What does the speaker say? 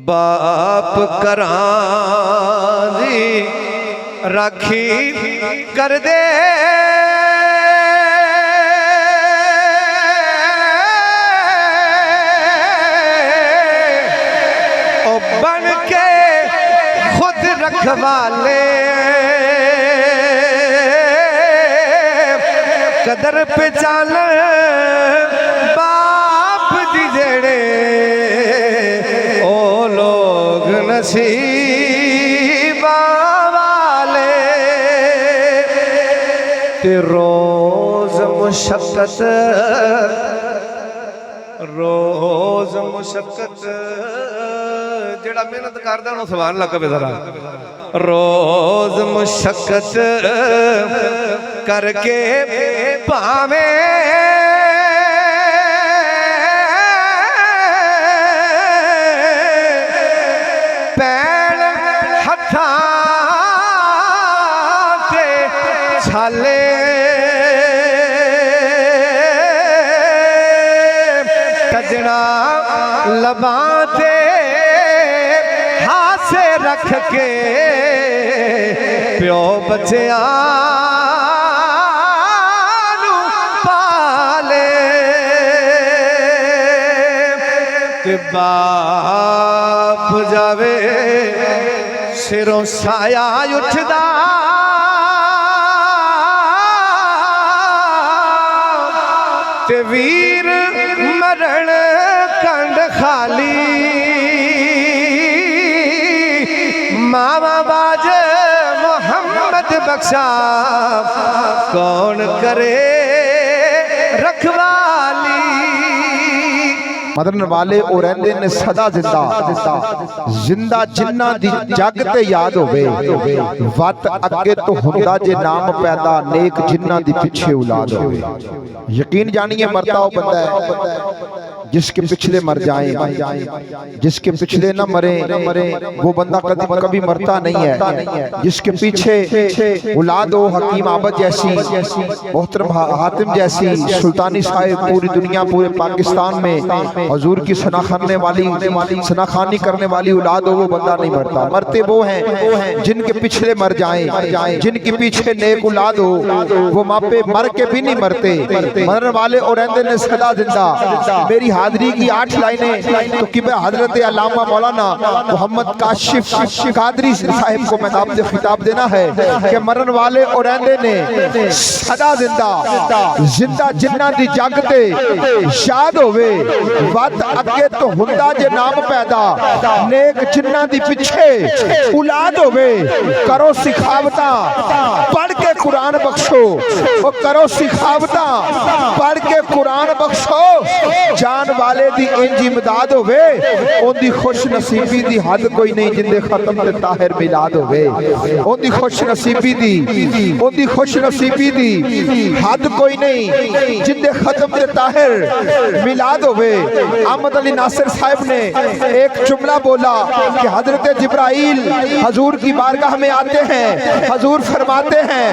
बाप करां दी राखी कर दे ओ बन के खुद रखवाले कदर पहचान बाप दी जेड़े ओ लोग नसीबा वाले ते रोज मुशक्कत जेड़ा मेहनत करदा उन्हें सुभान अल्लाह कहे जरा रोज मुशक्कत करके पावे पैण हत्थां ते छाले कजना लबां ते हासे रख के प्यो बच्चियां नू पाले ते बाप जावे सिरों साया उठदा ते वीर मरण कंड खाली मावा बाज मोहम्मद बख्शा कौन करे रखवाली मरन वाले और रहंदे ने सदा जिंदा जिंदा जिन्ना दी जग ते याद होवे वत अगे तो हुंदा जे नाम पैदा नेक जिन्ना दी पिछे औलाद होवे यकीन जानिए मरता वो बंदा है जिसके पिछले मर जाए जिसके पिछले न मरे वो बंदा कभी मरता नहीं है जिसके पीछे औलाद हो हकीम आबद जैसी मोहतरम हातिम जैसी सुल्तानी साहिब पूरी दुनिया पूरे पाकिस्तान में हुजूर की सनाखानी करने वाली औलाद हो वो बंदा नहीं मरता मरते वो हैं जिनके पिछले मर जाए जिनके पीछे नेक औलाद हो वो मापे मर के भी नहीं मरते मरने वाले और रहंदे ने सदा जिंदा मेरी हाजिरी की 8 लाइनें तो कि मैं हजरत अल्लामा मौलाना मोहम्मद काशिफ कादरी साहिब को मैं नाम से खिताब देना है कि मरन वाले और रहंदे ने सदा जिंदा जिंदा जिन्ना दी जग ते याद होवे वत अगे तो हुंदा जे नाम पैदा नेक जिन्ना दी पिछे औलाद होवे करो सिखावता पढ़ के कुरान बख्शो ओ करो सिखावता पढ़ के कुरान बख्शो जान वाले दी इंज इमदाद होवे ओंदी खुश नसीबी दी हद कोई नहीं जिंदे खत्म ते ताहिर मिलाद होवे ओंदी खुश नसीबी दी हद कोई नहीं जिंदे खत्म ते ताहिर मिलाद होवे अहमद अली नासिर साहब ने एक जुमला बोला कि हजरत जिब्राइल हजूर की बारगाह में आते हैं हजूर फरमाते हैं